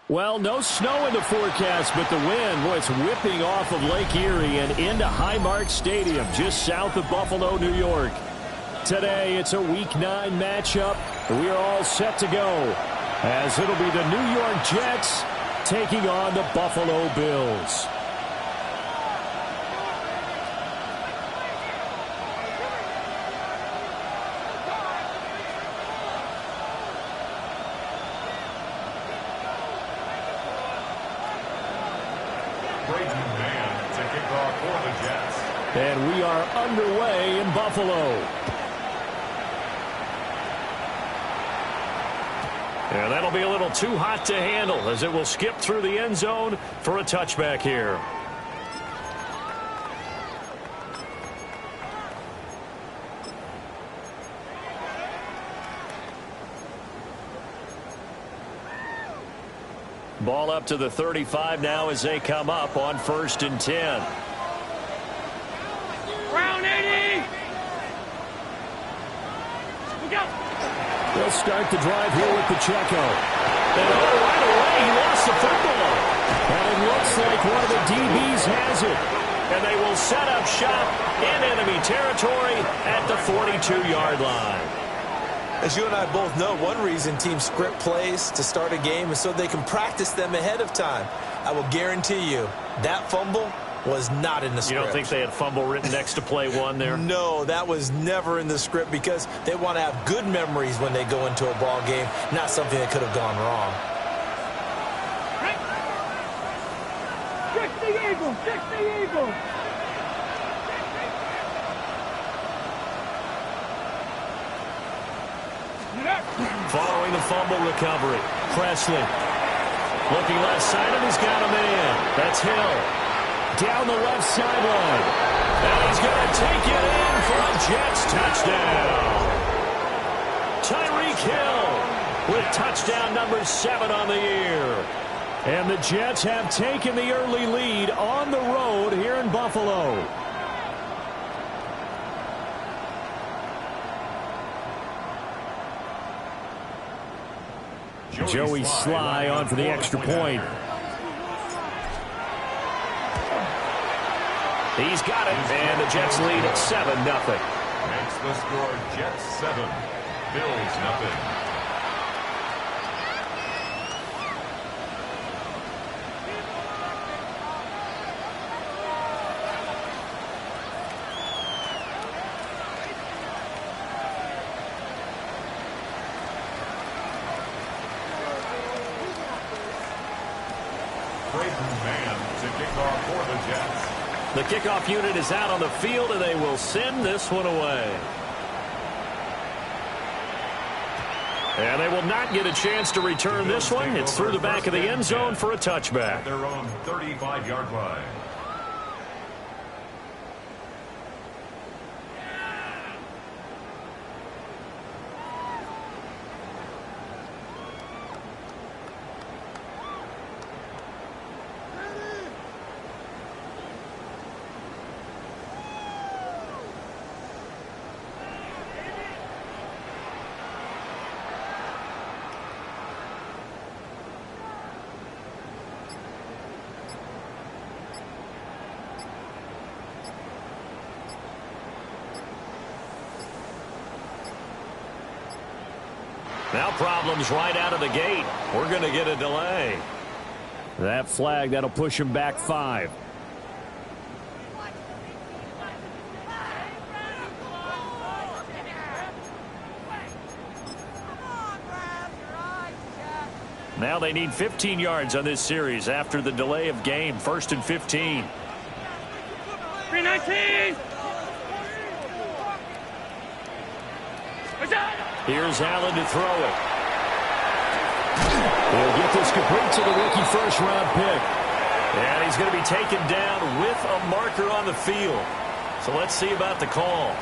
Well, no snow in the forecast, but the wind, boy, it's whipping off of Lake Erie and into Highmark Stadium, just south of Buffalo, New York. Today, it's a Week 9 matchup. We are all set to go, as it'll be the New York Jets taking on the Buffalo Bills. And we are underway in Buffalo. And that'll be a little too hot to handle as it will skip through the end zone for a touchback here. Ball up to the 35 now as they come up on 1st and 10. Brown 80! They'll start the drive here with Pacheco. And right away, he lost the football. And it looks like one of the DBs has it. And they will set up shop in enemy territory at the 42-yard line. As you and I both know, one reason teams script plays to start a game is so they can practice them ahead of time. I will guarantee you that fumble was not in the script. You don't think they had fumble written next to play one there? No, that was never in the script because they want to have good memories when they go into a ball game, not something that could have gone wrong. Kick the Eagles! Kick the Eagles! Following the fumble recovery, Presley looking left side, and he's got a man. That's Hill. Down the left sideline. And he's going to take it in for a Jets touchdown. Tyreek Hill with touchdown number 7 on the year. And the Jets have taken the early lead on the road here in Buffalo. Joey Sly on for the extra point. He's got it, and the Jets lead at 7-0. Makes the score Jets 7, Bills 0. The kickoff unit is out on the field, and they will send this one away. And they will not get a chance to return this one. It's through the back of the end zone for a touchback. At their own 35-yard line. Now problems right out of the gate. We're going to get a delay. That flag, that'll push him back 5. Now they need 15 yards on this series after the delay of game. 1st and 15. 319! Here's Allen to throw it. He'll get this complete to the rookie first-round pick. And he's going to be taken down with a marker on the field. So let's see about the call.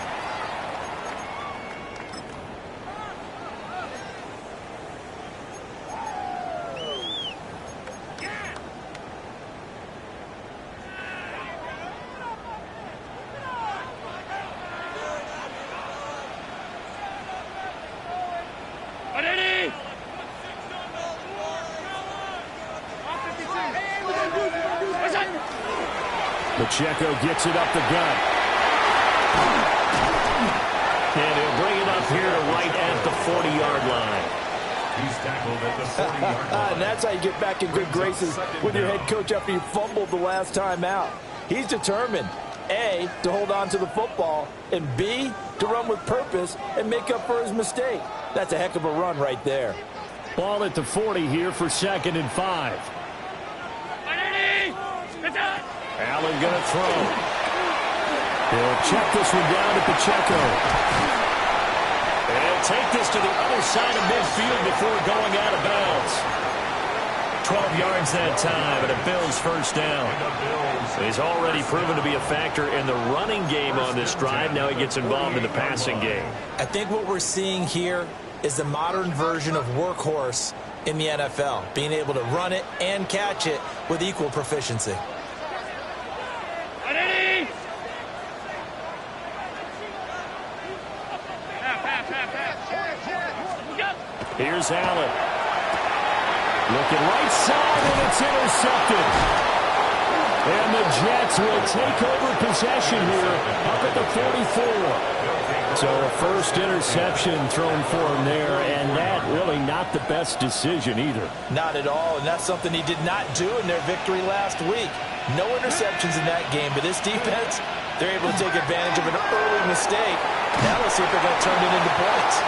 Pacheco gets it up the gut. And he'll bring it up here to right at the 40-yard line. He's tackled at the 40-yard line. And that's how you get back in good graces with your head coach after you fumbled the last time out. He's determined, A, to hold on to the football, and B, to run with purpose and make up for his mistake. That's a heck of a run right there. Ball at the 40 here for 2nd and 5. Allen going to throw. He'll check this one down to Pacheco. And he'll take this to the other side of midfield before going out of bounds. 12 yards that time, and a Bills first down. He's already proven to be a factor in the running game on this drive. Now he gets involved in the passing game. I think what we're seeing here is the modern version of workhorse in the NFL, being able to run it and catch it with equal proficiency. Here's Allen. Looking right side, and it's intercepted. And the Jets will take over possession here up at the 44. So a first interception thrown for him there, and that really not the best decision either. Not at all, and that's something he did not do in their victory last week. No interceptions in that game, but this defense, they're able to take advantage of an early mistake. Now let's see if they're going to turn it into points.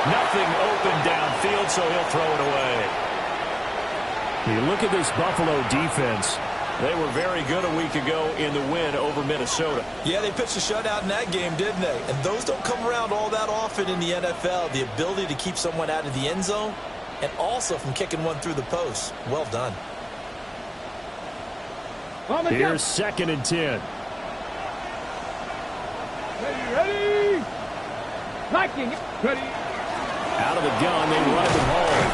Nothing open downfield, so he'll throw it away. You look at this Buffalo defense. They were very good a week ago in the win over Minnesota. Yeah, they pitched a shutout in that game, didn't they? And those don't come around all that often in the NFL. The ability to keep someone out of the end zone and also from kicking one through the post. Well done. Here's 2nd and 10. Ready? Liking it. Ready? Out of the gun, they run it home.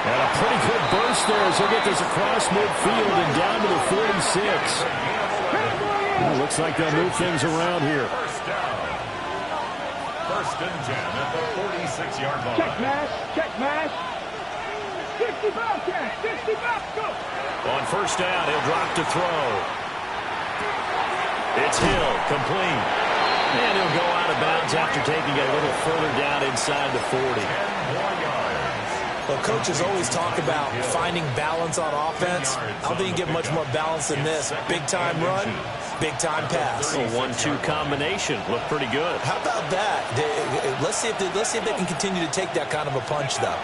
And a pretty good burst there as he'll get this across midfield and down to the 46. Well, looks like they'll move things around here. First down. 1st and 10 at the 46-yard line. Check mash. Check mash. 65 catch. 65. Go. On 1st down, he'll drop to throw. It's Hill, complete. And he'll go out of bounds after taking it a little further down inside the 40. 10 more yards. Well, coaches always talk about finding balance on offense. I don't think you get much more balance than this. Big-time run, big-time pass. A 1-2 combination. Looked pretty good. How about that? Let's see if they can continue to take that kind of a punch, though.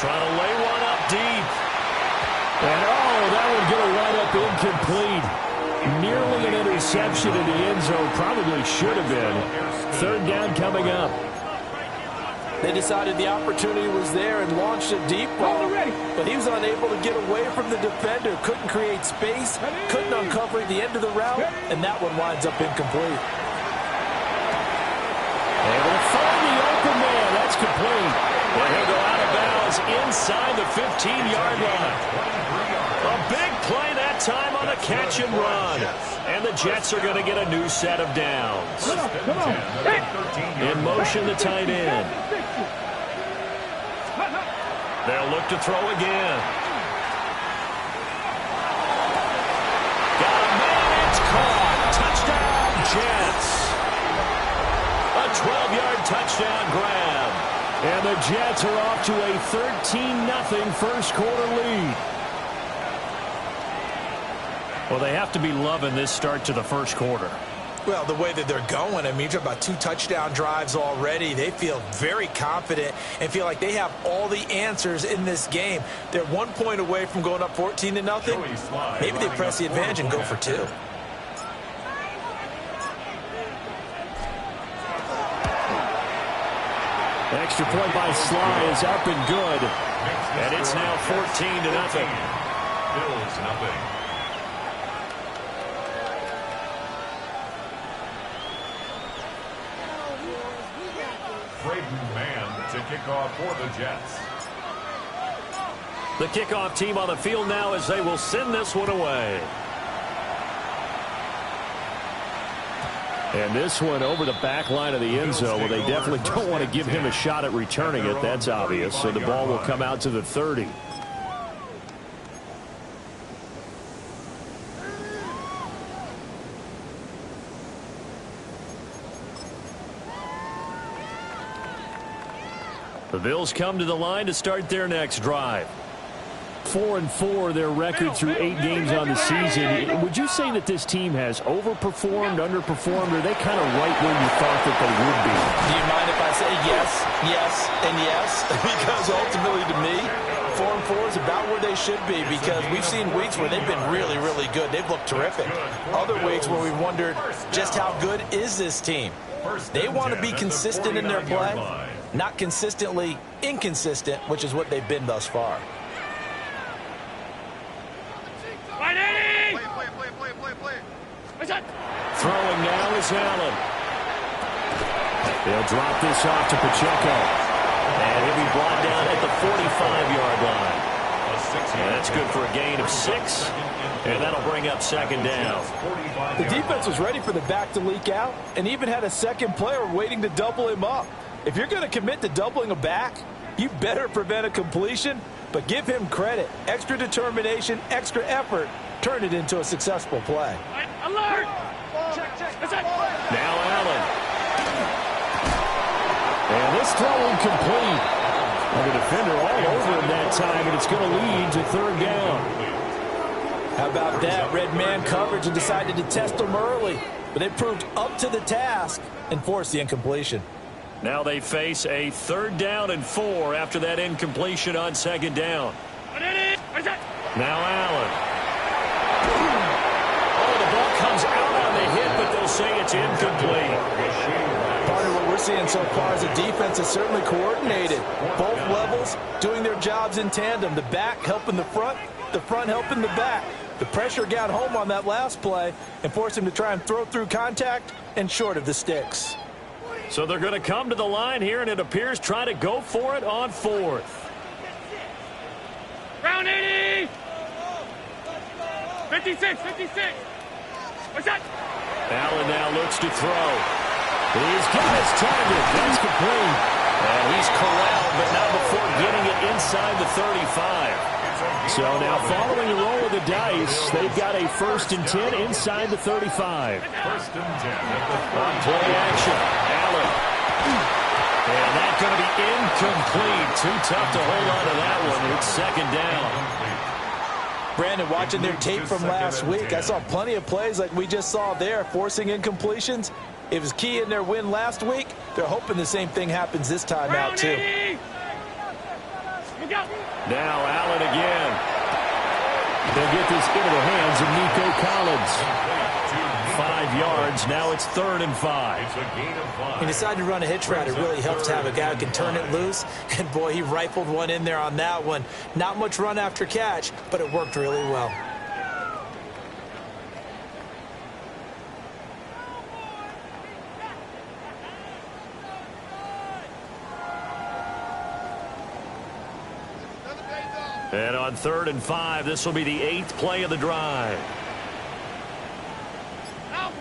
Trying to lay one up deep. And, that would get a run up incomplete. Nearly an interception in the end zone. Probably should have been. 3rd down coming up. They decided the opportunity was there and launched a deep ball, but he was unable to get away from the defender, couldn't create space, couldn't uncover the end of the route, and that one winds up incomplete. Able to find the open man. That's complete. And he'll go out of bounds inside the 15-yard line. A big play that time on the catch and run. And the Jets are going to get a new set of downs. Come on. In motion, the tight end. They'll look to throw again. Got a man, it's caught. Touchdown, Jets. A 12-yard touchdown grab. And the Jets are off to a 13-0 first quarter lead. Well, they have to be loving this start to the first quarter. Well, the way that they're going, I mean, you're about 2 touchdown drives already. They feel very confident and feel like they have all the answers in this game. They're 1 point away from going up 14-0. Maybe they press the advantage and go for 2. Extra point by Sly is up and good. And it's now 14-0. Bills nothing. Braden Mann to kick off for the Jets. The kickoff team on the field now as they will send this one away. And this one over the back line of the end zone. Well, they definitely don't want to give him a shot at returning it. That's obvious. So the ball will come out to the 30. The Bills come to the line to start their next drive. 4-4, their record through 8 games on the season. Would you say that this team has overperformed, underperformed, or are they kind of right where you thought that they would be? Do you mind if I say yes, yes, and yes? Because ultimately, to me, 4-4 is about where they should be, because we've seen weeks where they've been really, really good. They've looked terrific. Other weeks where we've wondered just how good is this team. They want to be consistent in their play, not consistently inconsistent, which is what they've been thus far. Throwing now is Allen. They'll drop this off to Pacheco. And he'll be brought down at the 45-yard line. And that's good for a gain of 6. And that'll bring up second down. The defense was ready for the back to leak out and even had a second player waiting to double him up. If you're going to commit to doubling a back, you better prevent a completion, but give him credit. Extra determination, extra effort, turned it into a successful play. Alert! Now Allen. And this throw incomplete. And the defender all over him that time, and it's going to lead to third down. How about that? Red man coverage and decided to test them early, but they proved up to the task and forced the incompletion. Now they face a 3rd down and 4 after that incompletion on 2nd down. Now Allen. Oh, the ball comes out on the hit, but they'll say it's incomplete. Part of what we're seeing so far is the defense is certainly coordinated. Both levels doing their jobs in tandem. The back helping the front helping the back. The pressure got home on that last play and forced him to try and throw through contact and short of the sticks. So they're going to come to the line here, and it appears try to go for it on 4th. Round 80! 56, 56! What's that? Allen now looks to throw. He's got his target. That's complete. And he's corralled, but not before getting it inside the 35. So now following the roll of the dice, they've got a 1st and 10 inside the 35. 1st and 10 at the On play action, Allen. And that's going to be incomplete. Too tough to hold on to that one. It's 2nd down. Brandon, watching their tape from last week, I saw plenty of plays like we just saw there, forcing incompletions. It was key in their win last week. They're hoping the same thing happens this time out, too. Now Allen again. They'll get this into the hands of Nico Collins. 5 yards. Now it's 3rd and 5. It's a gain of 5. He decided to run a hitch route. It really helps to have a guy who can turn it loose. And, boy, he rifled one in there on that one. Not much run after catch, but it worked really well. And on 3rd and 5, this will be the 8th play of the drive. Sub.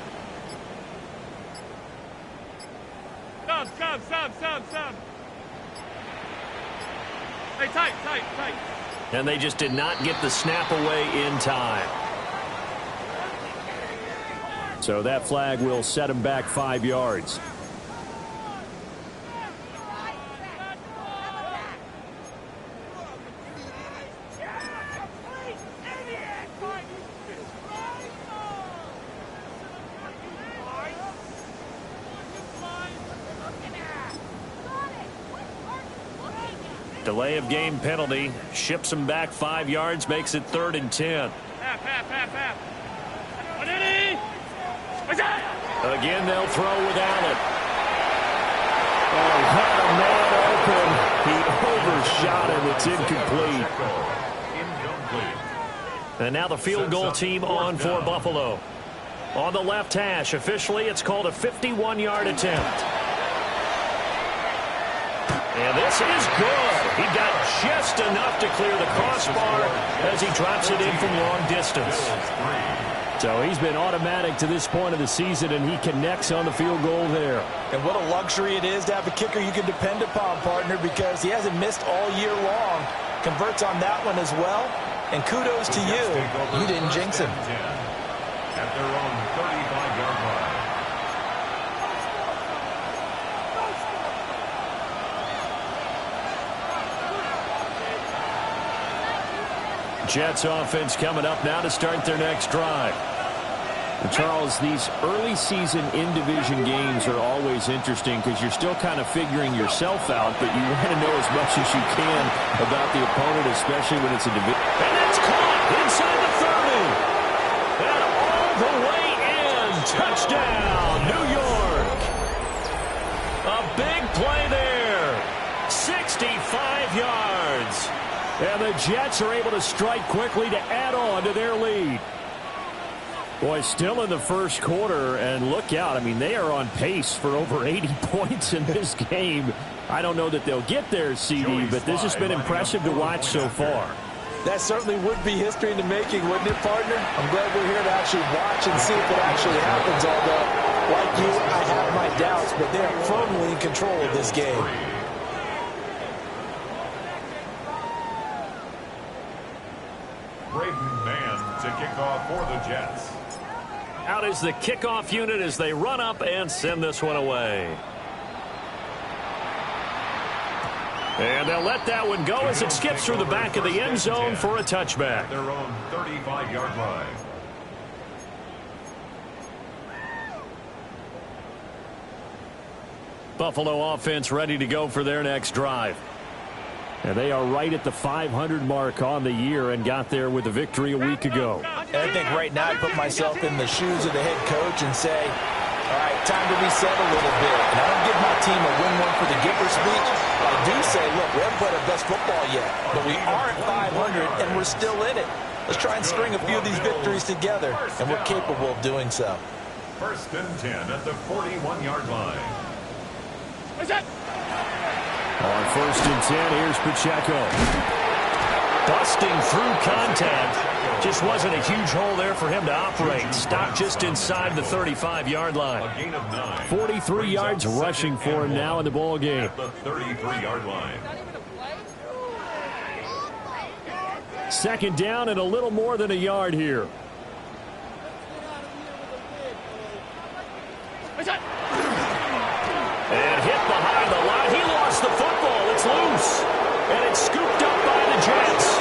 Hey, tight. And they just did not get the snap away in time. So that flag will set him back 5 yards. Delay of game penalty ships him back 5 yards, makes it 3rd and 10. Half. Again, they'll throw with Allen. Oh, had a man open. He overshot him. It's incomplete. And now the field goal team on for Buffalo. On the left hash, officially, it's called a 51-yard attempt. And this is good. He got just enough to clear the crossbar as he drops it in from long distance. So he's been automatic to this point of the season, and he connects on the field goal there. And what a luxury it is to have a kicker you can depend upon, partner, because he hasn't missed all year long. Converts on that one as well. And kudos to you. You didn't jinx him. At their own 35-yard line. Jets offense coming up now to start their next drive. And Charles, these early season in-division games are always interesting because you're still kind of figuring yourself out, but you want to know as much as you can about the opponent, especially when it's a division. And it's caught inside the 30. And all the way in. Touchdown, New York. A big play there. 65 yards. And the Jets are able to strike quickly to add on to their lead. Boy, still in the first quarter, and look out. I mean, they are on pace for over 80 points in this game. I don't know that they'll get there, CD, but this has been impressive to watch so far. That certainly would be history in the making, wouldn't it, partner? I'm glad we're here to actually watch and see if it actually happens, although, like you, I have my doubts, but they're firmly in control of this game. Braden Mann to kick off for the Jets. Out is the kickoff unit as they run up and send this one away. And they'll let that one go as it skips through the back of the end zone for a touchback. Their own 35-yard line. Buffalo offense ready to go for their next drive. And they are right at the 500 mark on the year and got there with a victory a week ago. And I think right now I put myself in the shoes of the head coach and say, all right, time to reset a little bit. And I don't give my team a win-one for the giver speech. But I do say, look, we haven't played our best football yet, but we are at 500 and we're still in it. Let's try and string a few of these victories together, and we're capable of doing so. 1st and 10 at the 41-yard line. What's that? On 1st and 10, here's Pacheco. Busting through contact. Just wasn't a huge hole there for him to operate. Stopped just inside the 35-yard line. A gain of 9. 43 yards rushing for him now in the ball game. At the 33-yard line. 2nd down and a little more than a yard here. What's that? And hit behind the line. He lost the football. It's loose. And it's scooped up by the Jets.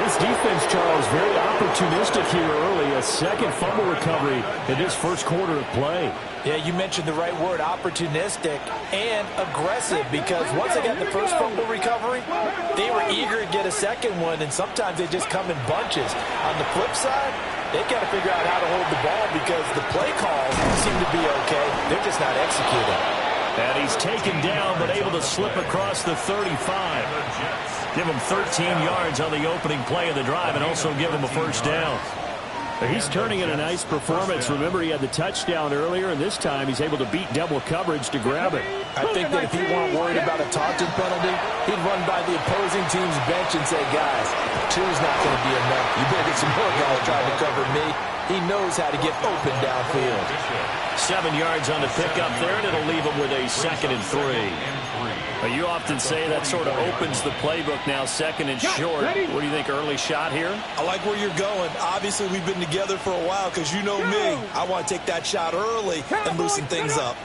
This defense, Charles, very opportunistic here early. A second fumble recovery in this first quarter of play. Yeah, you mentioned the right word, opportunistic and aggressive, because once they got the first fumble recovery, they were eager to get a second one, and sometimes they just come in bunches. On the flip side, they've got to figure out how to hold the ball because the play calls seem to be okay. They're just not executing. And he's taken down but able to slip across the 35. Give him 13 yards on the opening play of the drive and also give him a first down. He's turning in a nice performance. Remember, he had the touchdown earlier, and this time he's able to beat double coverage to grab it. I think that if he weren't worried about a taunting penalty, he'd run by the opposing team's bench and say, guys, 2's not going to be enough. You better get some more guys trying to cover me. He knows how to get open downfield. 7 yards on the pickup there, and it'll leave him with a 2nd and 3. You often say that sort of opens the playbook now, 2nd and short. What do you think, early shot here? I like where you're going. Obviously, we've been together for a while because you know me. I want to take that shot early and loosen things up.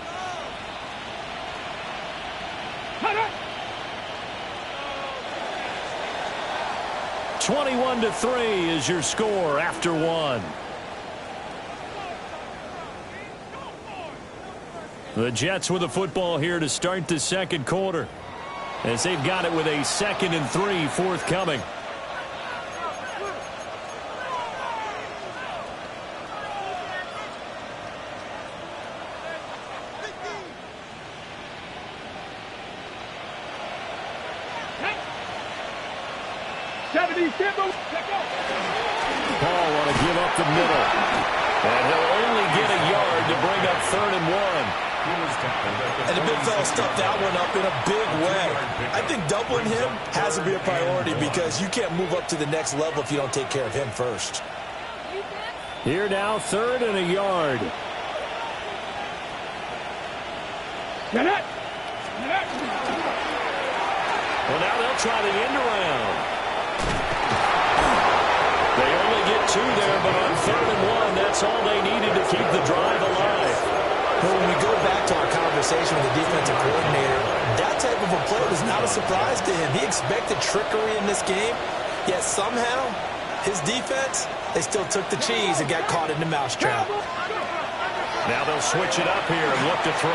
Cut it. 21-3 is your score after 1. The Jets with the football here to start the second quarter, as they've got it with a 2nd and 3 forthcoming. Paul want to give up the middle. And he'll only get a yard to bring up 3rd and 1. And the big fella stuffed that one up in a big way. I think doubling him has to be a priority because you can't move up to the next level if you don't take care of him first. Here now, 3rd and a yard. Get it. Well, now they'll try the end around. They only get 2 there, but on 3rd and 1, that's all they needed to keep the drive alive. But when we go back to our conversation with the defensive coordinator, that type of a play was not a surprise to him. He expected trickery in this game, yet somehow His defense, they still took the cheese and got caught in the mousetrap. Now they'll switch it up here and look to throw.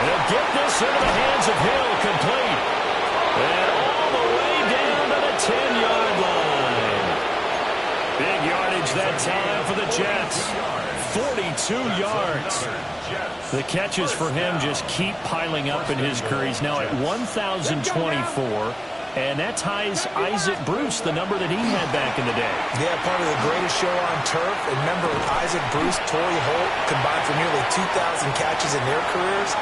They'll get this into the hands of Hill, complete. And all the way down to the 10-yard line. Big yardage that time for the Jets. 42 yards. The catches for him just keep piling up in his career. He's now at 1,024. And that ties Isaac Bruce, the number that he had back in the day. Yeah, part of the greatest show on turf. And remember, Isaac Bruce, Torrey Holt combined for nearly 2,000 catches in their careers.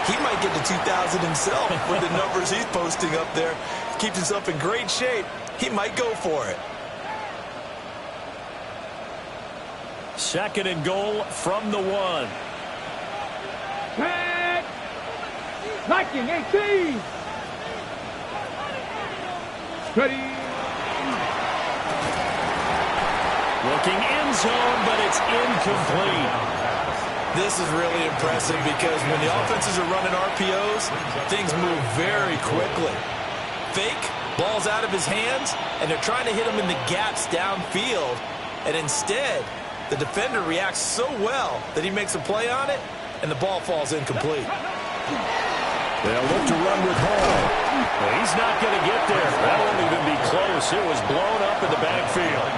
He might get to 2,000 himself with the numbers he's posting up there. Keeps himself in great shape. He might go for it. Second and goal from the 1. Tag. Liking 18. Ready. Looking end zone, but it's incomplete. This is really impressive because when the offenses are running RPOs, things move very quickly. Fake, ball's out of his hands, and they're trying to hit him in the gaps downfield. And instead, the defender reacts so well that he makes a play on it, and the ball falls incomplete. They'll look to run with Hall. Well, he's not going to get there. That won't even be close. It was blown up in the backfield.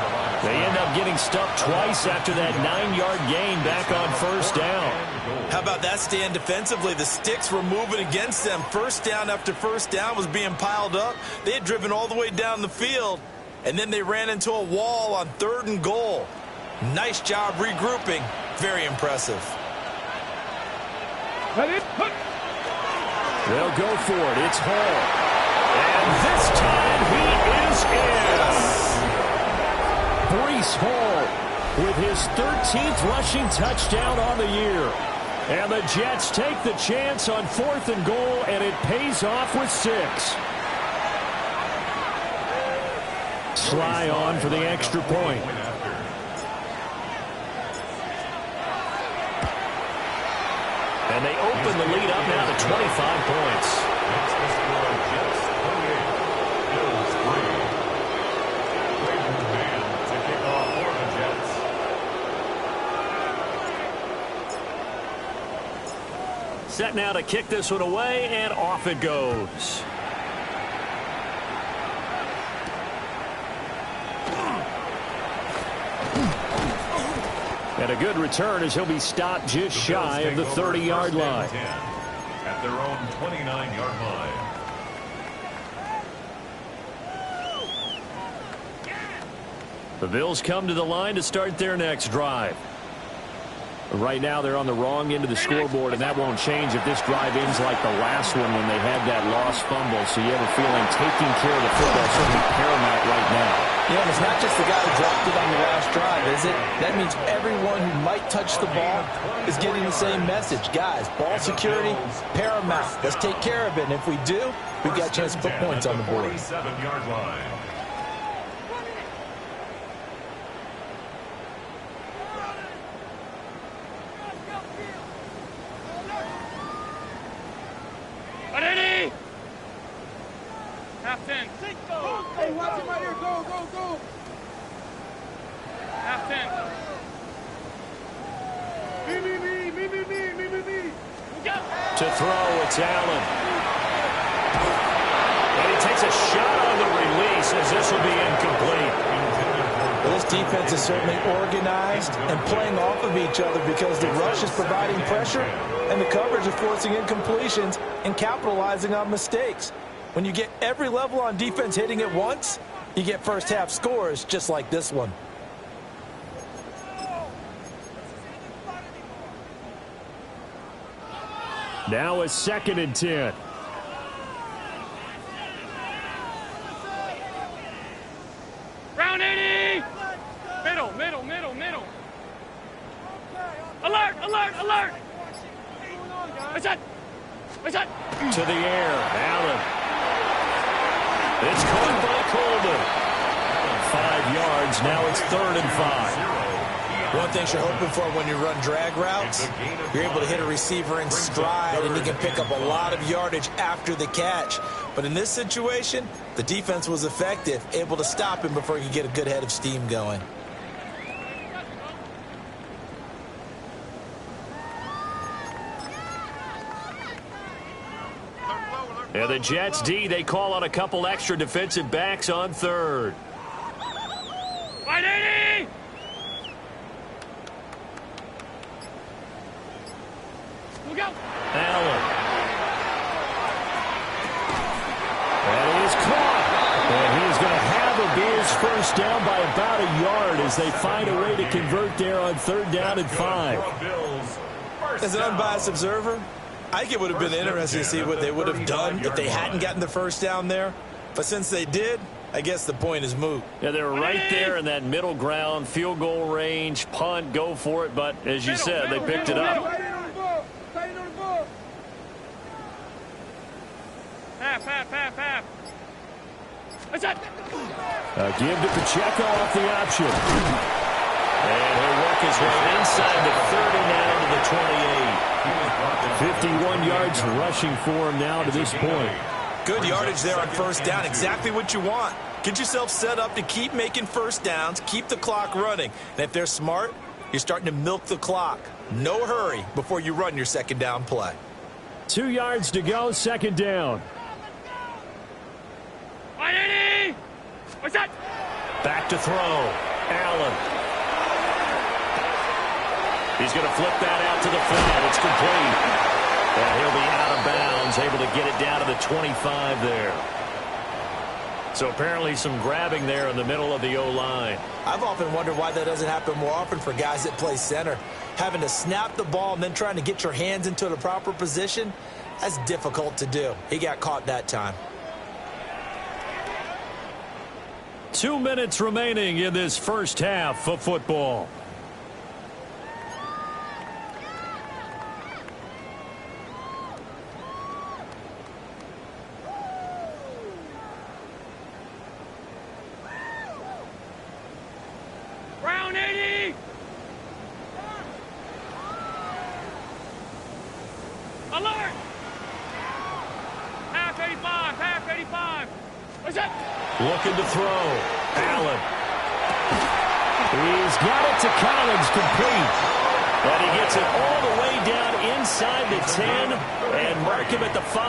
They end up getting stuffed twice after that 9-yard gain back on first down. How about that stand defensively? The sticks were moving against them. First down after first down was being piled up. They had driven all the way down the field, and then they ran into a wall on 3rd and goal. Nice job regrouping. Very impressive. They'll go for it. It's Hall. And this time he is in. Breece Hall with his 13th rushing touchdown on the year. And the Jets take the chance on 4th and goal, and it pays off with 6. Sly on for the extra point. And they open the lead up now to 25 points. Set now to kick this one away, and off it goes. And a good return as he'll be stopped just shy of the 30-yard line. At their own 29-yard line. The Bills come to the line to start their next drive. Right now they're on the wrong end of the scoreboard, and that won't change if this drive ends like the last one when they had that lost fumble. So you have a feeling taking care of the football is certainly paramount right now. Yeah, and it's not just the guy who dropped it on the last drive, is it? That means everyone who might touch the ball is getting the same message. Guys, ball security, paramount. Let's take care of it. And if we do, we've got a chance to put points on the board. 47-yard line. Ready? Half 10. Hey, watch him right here. Go, go, go. Half 10. Me. To throw, it's Allen. And he takes a shot on the release as this will be incomplete. This defense is certainly organized and playing off of each other because the rush is providing pressure and the coverage is forcing incompletions and capitalizing on mistakes. When you get every level on defense hitting at once, you get first half scores just like this one. Now it's 2nd and 10. Round 80. Middle. Alert. What's that? To the air, Allen. It's caught by Coleman. 5 yards, now it's 3rd and 5. One thing you're hoping for when you run drag routes, you're able to hit a receiver in stride, and he can pick up a lot of yardage after the catch. But in this situation, the defense was effective, able to stop him before he could get a good head of steam going. And the Jets D, they call on a couple extra defensive backs on third. Allen. And he is caught. And he's going to have a Bills first down by about a yard as they find a way to convert there on 3rd down and 5. As an unbiased observer, I think it would have been interesting to see what they would have done if they hadn't gotten the first down there. But since they did, I guess the point is moot. Yeah, they were right there in that middle ground, field goal range, punt, go for it. But as you said, they picked it up. Half. What's that? Give to Pacheco off the option. And he'll work his way inside the 30 now to the 28. 51 yards rushing for him now to this point. Good yardage there on first down. Exactly what you want. Get yourself set up to keep making first downs, keep the clock running. And if they're smart, you're starting to milk the clock. No hurry before you run your second down play. 2 yards to go, second down. What's that? Back to throw. Allen. He's going to flip that out to the flat. It's complete. And he'll be out of bounds, able to get it down to the 25 there. So apparently some grabbing there in the middle of the O-line. I've often wondered why that doesn't happen more often for guys that play center. Having to snap the ball and then trying to get your hands into the proper position, that's difficult to do. He got caught that time. 2 minutes remaining in this first half of football. Brown 80. Alert. Half 85. What's that? Looking to throw. Allen. He's got it to Collins, complete. And he gets it all the way down inside the 10 and mark him at the 5.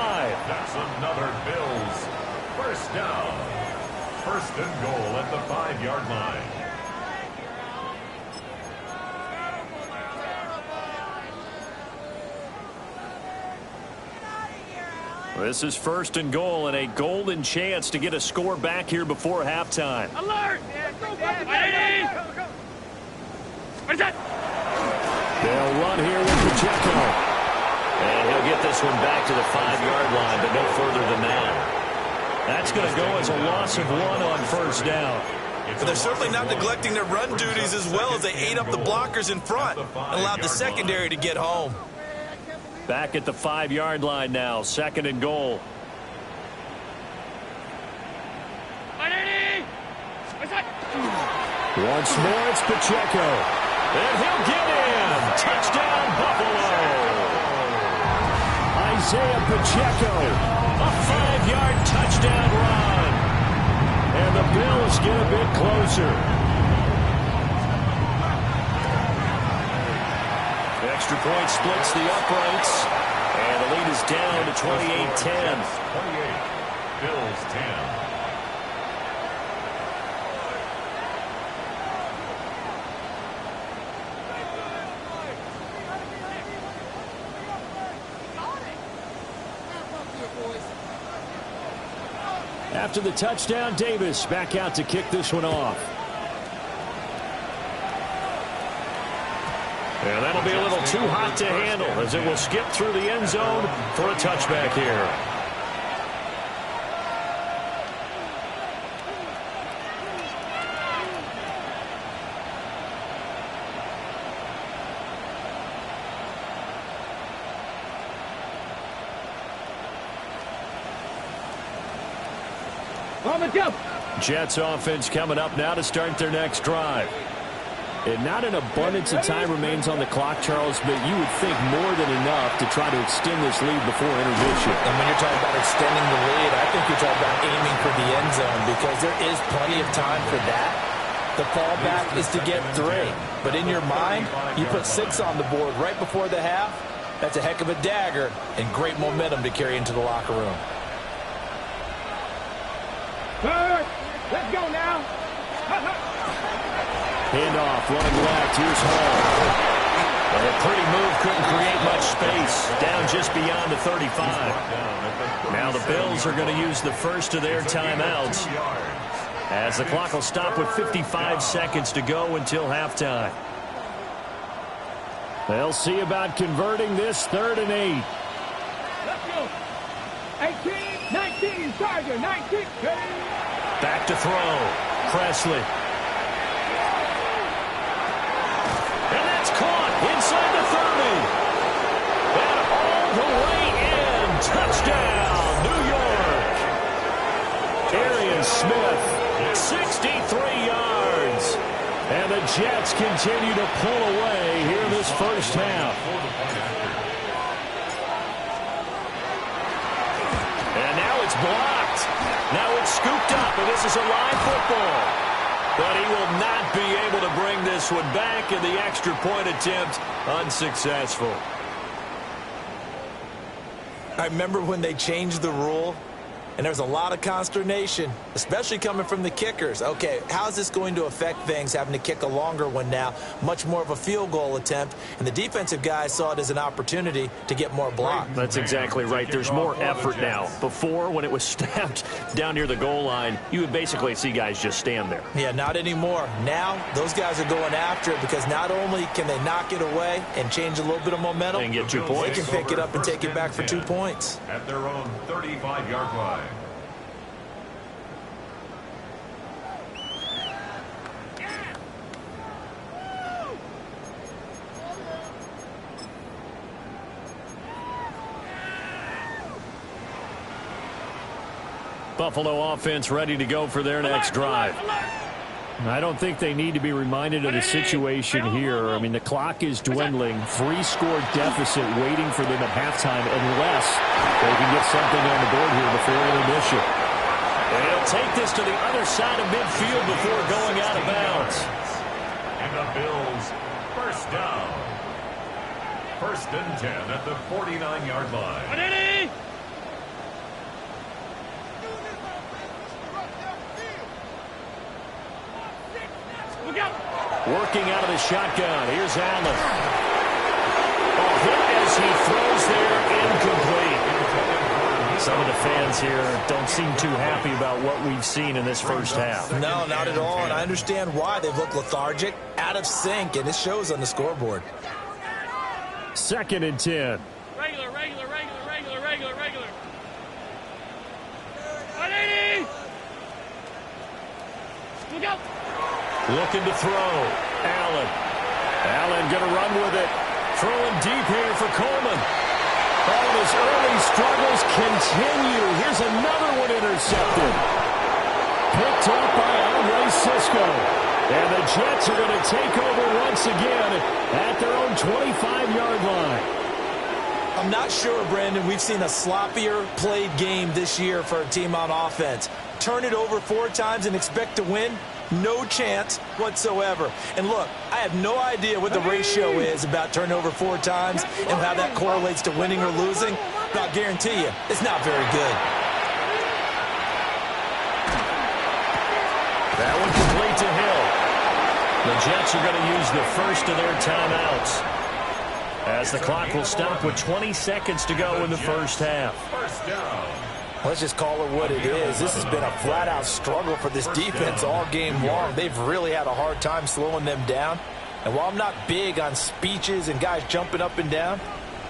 That's another Bills first down. First and goal at the 5-yard line. This is first and goal and a golden chance to get a score back here before halftime. Alert! What is that? They'll run here with Pacheco. And he'll get this one back to the 5-yard line, but no further than that. That's going to go as a loss of 1 on first down. But they're certainly not neglecting their run duties as well as they ate up the blockers in front and allowed the secondary to get home. Back at the 5-yard line now, second and goal. Once more, it's Pacheco. And he'll get in. Touchdown, Buffalo. Isaiah Pacheco, a 5-yard touchdown run. And the Bills get a bit closer. Extra point splits the uprights. And the lead is down to 28-10. 28. Bills 10. After the touchdown, Davis back out to kick this one off. And that'll be a little too hot to handle as it will skip through the end zone for a touchback here. On the jump. Jets offense coming up now to start their next drive. And not an abundance of time remains on the clock, Charles, but you would think more than enough to try to extend this lead before intermission. And when you're talking about extending the lead, I think you're talking about aiming for the end zone because there is plenty of time for that. The fallback is to get 3. But in your mind, you put 6 on the board right before the half. That's a heck of a dagger and great momentum to carry into the locker room. Third. Let's go now. Handoff, running left. Here's Hall. And a pretty move couldn't create much space. Down just beyond the 35. Now the Bills are going to use the first of their timeouts, as the clock will stop with 55 seconds to go until halftime. They'll see about converting this 3rd and 8. Let's go. 18, 19, Tiger, 19. Back to throw. Presley. And that's caught inside the 30. And all the way in. Touchdown, New York. Arian Smith, 63 yards. And the Jets continue to pull away here in this first half. And now it's blocked. Now it's scooped up, and this is a live football. But he will not be able to bring this one back, and the extra point attempt unsuccessful. I remember when they changed the rule, and there was a lot of consternation, especially coming from the kickers. Okay, how's this going to affect things, having to kick a longer one now, much more of a field goal attempt, and the defensive guys saw it as an opportunity to get more block. That's exactly right. There's more effort now. Before, when it was snapped down near the goal line, you would basically see guys just stand there. Yeah, not anymore. Now, those guys are going after it because not only can they knock it away and change a little bit of momentum, and get 2 points. They can pick it up and take it back for 2 points. At their own 35-yard line. Buffalo offense ready to go for their next drive. I don't think they need to be reminded of the situation here. I mean, the clock is dwindling. 3-score deficit waiting for them at halftime unless they can get something on the board here before intermission. And he'll take this to the other side of midfield before going out of bounds. And the Bills, first down. 1st and 10 at the 49-yard line. Working out of the shotgun. Here's Allen. Hit as he throws there, incomplete. Some of the fans here don't seem too happy about what we've seen in this first half. No, not at all, and I understand why. They've looked lethargic, out of sync, and it shows on the scoreboard. 2nd and 10. Regular. 180. Look out. Looking to throw. Allen going to run with it. Throwing deep here for Coleman. Oh, his early struggles continue. Here's another one intercepted. Picked up by Andre Cisco. And the Jets are going to take over once again at their own 25-yard line. I'm not sure, Brandon, we've seen a sloppier played game this year for a team on offense. Turn it over 4 times and expect to win? No chance whatsoever. And look, I have no idea what the ratio is about turnover 4 times and how that correlates to winning or losing, but I'll guarantee you, it's not very good. That one complete to Hill. The Jets are going to use the first of their timeouts, as the clock will stop with 20 seconds to go in the first half. First down. Let's just call it what it is. This has been a flat-out struggle for this defense all game long. They've really had a hard time slowing them down. And while I'm not big on speeches and guys jumping up and down,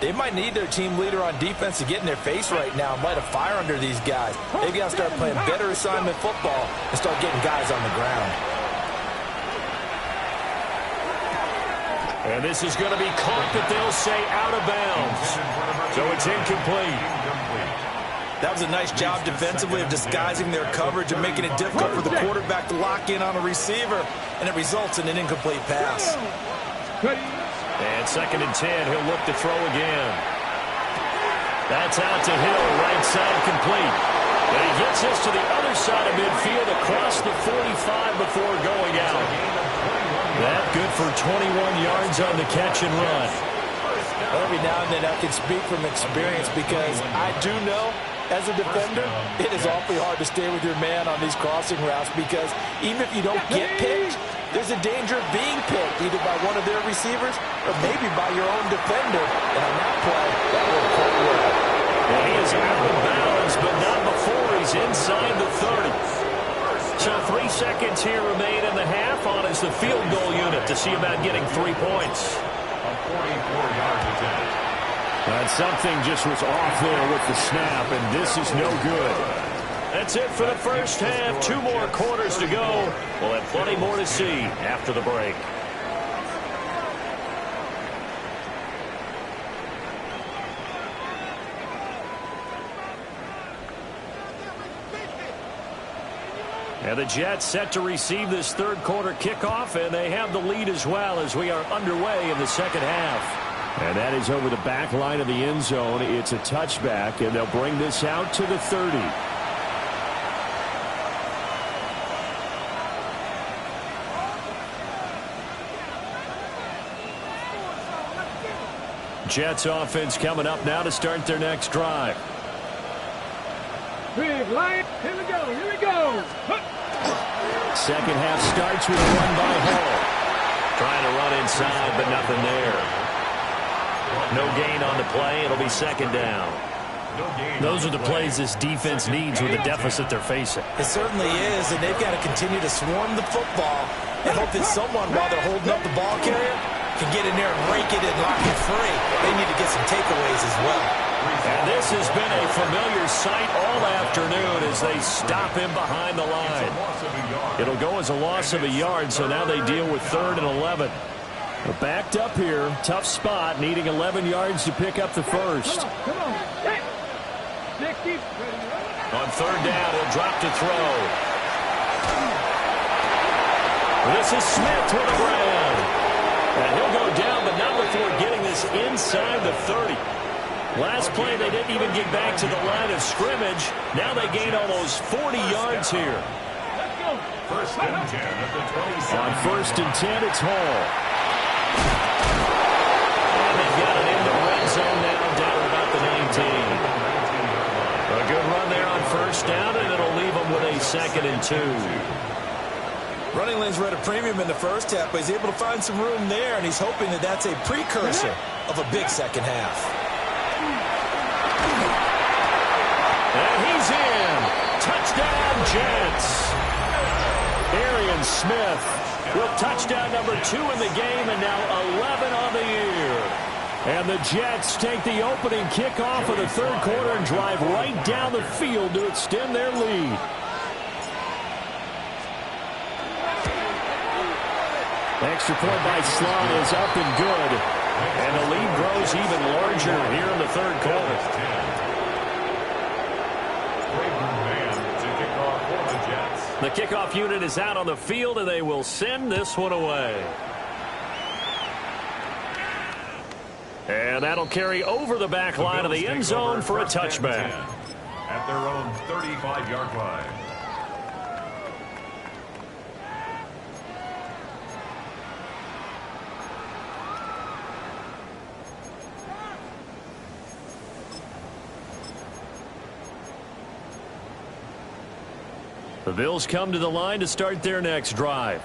they might need their team leader on defense to get in their face right now and light a fire under these guys. They've got to start playing better assignment football and start getting guys on the ground. And this is going to be caught, but they'll say out of bounds. So it's incomplete. That was a nice job defensively of disguising their coverage and making it difficult for the quarterback to lock in on a receiver, and it results in an incomplete pass. And 2nd and 10, he'll look to throw again. That's out to Hill, right side complete. And he gets this to the other side of midfield across the 45 before going out. That good for 21 yards on the catch and run. Every now and then I can speak from experience because I do know, as a defender, it is awfully hard to stay with your man on these crossing routes because even if you don't get picked, there's a danger of being picked either by one of their receivers or maybe by your own defender. And on that play, that worked quite well. And he is out of bounds, but not before he's inside the 30. So 3 seconds here remain in the half on as the field goal unit to see about getting 3 points. A 44-yard attempt. And something just was off there with the snap, and this is no good. That's it for the first half. 2 more quarters to go. We'll have plenty more to see after the break. And the Jets set to receive this third quarter kickoff, and they have the lead as well as we are underway in the second half. And that is over the back line of the end zone. It's a touchback, and they'll bring this out to the 30. Jets offense coming up now to start their next drive. Big Lion. Here we go. Here we go. Second half starts with a run by Hall. Trying to run inside, but nothing there. No gain on the play. It'll be second down. Those are the plays this defense needs with the deficit they're facing. It certainly is, and they've got to continue to swarm the football and hope that someone, while they're holding up the ball carrier, can get in there and rake it and lock it free. They need to get some takeaways as well. And this has been a familiar sight all afternoon as they stop him behind the line. It'll go as a loss of a yard, so now they deal with 3rd and 11. They're backed up here. Tough spot, needing 11 yards to pick up the first. Come on. Hey. 60. On 3rd down, he'll drop to throw. This is Smith with a grab. And he'll go down, but not before getting this inside the 30. Last play, they didn't even get back to the line of scrimmage. Now they gain almost 40 yards here. First and 10 at the 27. On 1st and 10, it's Hall. And they've got it in the red zone now, down about the 19. A good run there on 1st down, and it'll leave them with a 2nd and 2. Running lanes were at a premium in the first half, but he's able to find some room there, and he's hoping that that's a precursor of a big second half. And he's in. Touchdown, Jets. Arian Smith with touchdown number 2 in the game, and now 11 on the year. And the Jets take the opening kickoff of the third quarter and drive right down the field to extend their lead. Extra point by Slot is up and good. And the lead grows even larger here in the third quarter. The kickoff unit is out on the field, and they will send this one away. And that'll carry over the back line of the end zone for a touchback. At their own 35-yard line. The Bills come to the line to start their next drive.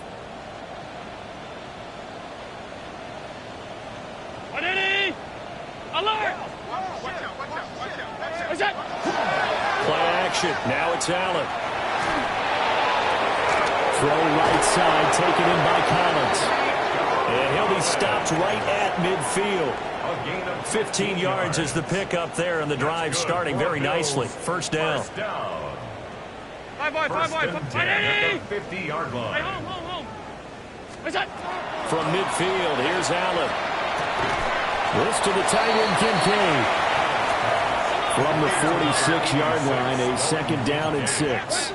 Alert! What's that? Play action. Now it's Allen. Throw right side, taken in by Collins. And he'll be stopped right at midfield. 15 yards is the pickup there, and the drive starting very nicely. First down. Five boy. 50-yard line. Home. What's that? From midfield, here's Allen. This to the tight end, Kincaid. From the 46-yard line, a second down and 6. A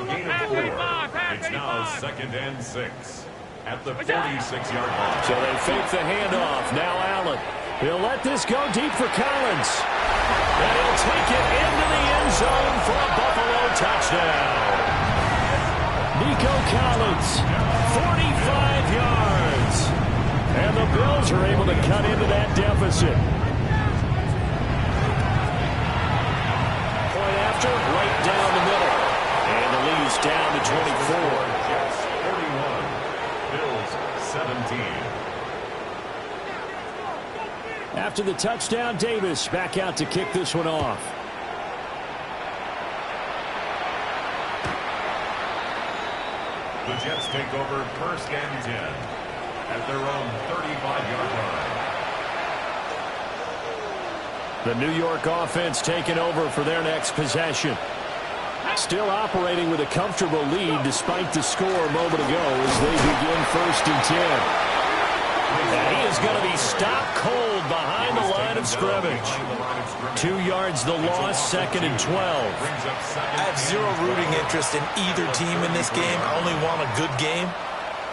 gain of 4. It's now 2nd and 6 at the 46-yard line. So they fake the handoff. Now Allen. He'll let this go deep for Collins. And he'll take it into the end zone for a Buffalo touchdown. Nico Collins, 45 yards. And the Bills are able to cut into that deficit. Point after, right down the middle. And the lead's down to 24. Jets 41, Bills 17. After the touchdown, Davis back out to kick this one off. The Jets take over 1st and 10 at their own 35-yard line. The New York offense taking over for their next possession. Still operating with a comfortable lead despite the score a moment ago as they begin 1st and 10. And he is going to be stopped cold behind the line of scrimmage. 2 yards the loss, 2nd and 12. I have zero rooting interest in either team in this game. I only want a good game.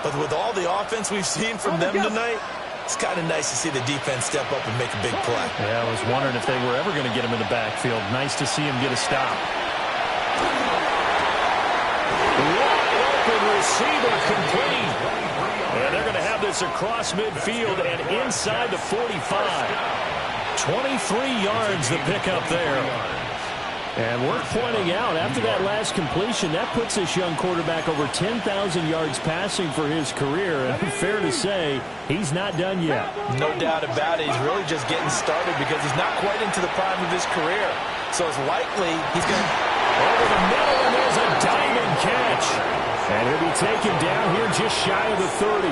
But with all the offense we've seen from them tonight, it's kind of nice to see the defense step up and make a big play. Yeah, I was wondering if they were ever going to get him in the backfield. Nice to see him get a stop. Wide open receiver complete. And they're going to have this across midfield and inside the 45. 23 yards the pickup there. And worth pointing out, after that last completion, that puts this young quarterback over 10,000 yards passing for his career. And fair to say, he's not done yet. No doubt about it. He's really just getting started because he's not quite into the prime of his career. So it's likely he's going to... Over the middle, and there's a diamond catch. And he'll be taken down here just shy of the 30.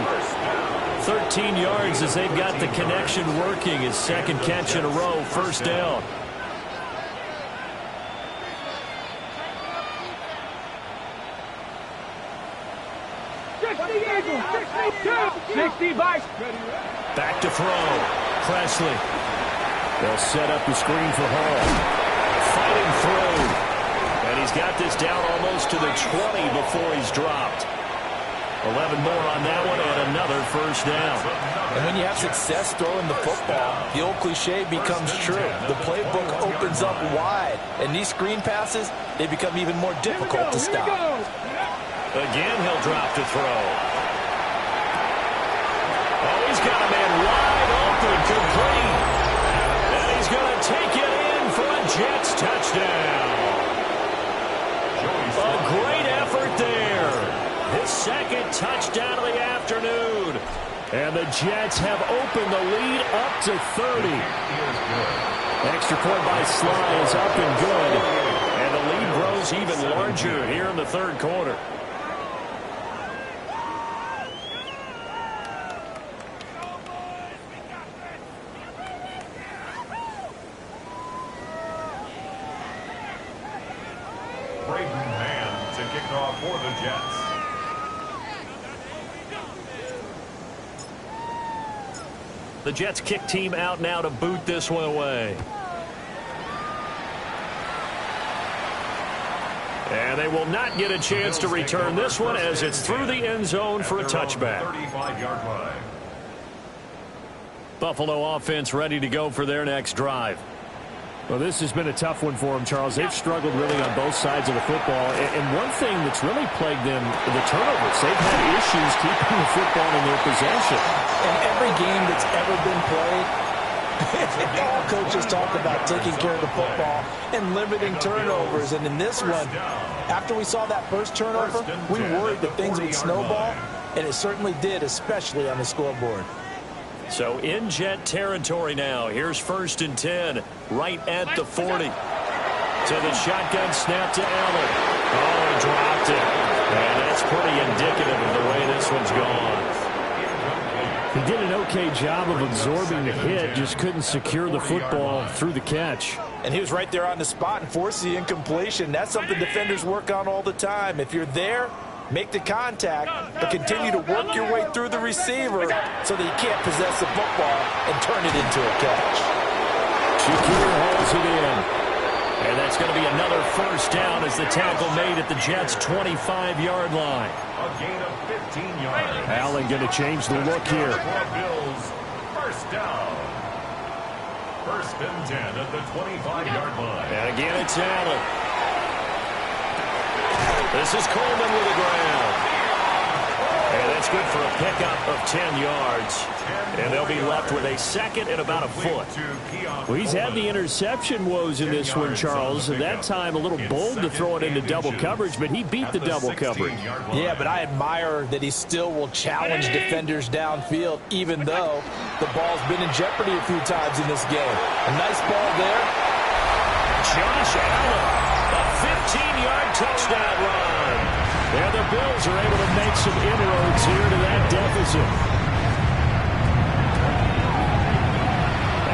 13 yards as they've got the connection working. His second catch in a row, 1st down. Back to throw. Presley. They'll set up the screen for Hall. Fighting through. And he's got this down almost to the 20 before he's dropped. 11 more on that one and another 1st down. And when you have success throwing the football, the old cliche becomes true. The playbook opens up wide. And these screen passes, they become even more difficult to stop. Again, he'll drop to throw. Oh, he's got a man wide open, complete. And he's going to take it in for a Jets touchdown. A great effort there. His second touchdown of the afternoon. And the Jets have opened the lead up to 30. Extra point by Sly is up and good. And the lead grows even larger here in the 3rd quarter. For the Jets. The Jets kick team out now to boot this one away. And they will not get a chance to return this one as it's through the end zone for a touchback. 35-yard line. Buffalo offense ready to go for their next drive. Well, this has been a tough one for them, Charles. They've struggled really on both sides of the football. And one thing that's really plagued them, the turnovers. They've had issues keeping the football in their possession. In every game that's ever been played, all coaches talk about taking care of the football and limiting turnovers. And in this one, after we saw that first turnover, we worried that things would snowball, and it certainly did, especially on the scoreboard. So in Jet territory now. Here's 1st and 10, right at the 40. To the shotgun snap to Allen. Oh, he dropped it. And that's pretty indicative of the way this one's gone. He did an okay job of absorbing the hit, just couldn't secure the football through the catch. And he was right there on the spot and forced the incompletion. That's something defenders work on all the time. If you're there, make the contact, but continue to work your way through the receiver so that you can't possess the football and turn it into a catch. Shakir hauls it in. first down as the tackle made at the Jets' 25-yard line. A gain of 15 yards. Allen going to change the look here. Bills, first down. First and 10 at the 25-yard line. And again, it's Allen. This is Coleman with the ground. And that's good for a pickup of 10 yards. And they'll be left with a second and about a foot. Well, he's had the interception woes in this one, Charles. And that time a little bold to throw it into double coverage, but he beat the double coverage. Yeah, but I admire that he still will challenge defenders downfield, even though the ball's been in jeopardy a few times in this game. A nice ball there. Josh Allen, a 15-yard touchdown run. And the Bills are able to make some inroads here to that deficit.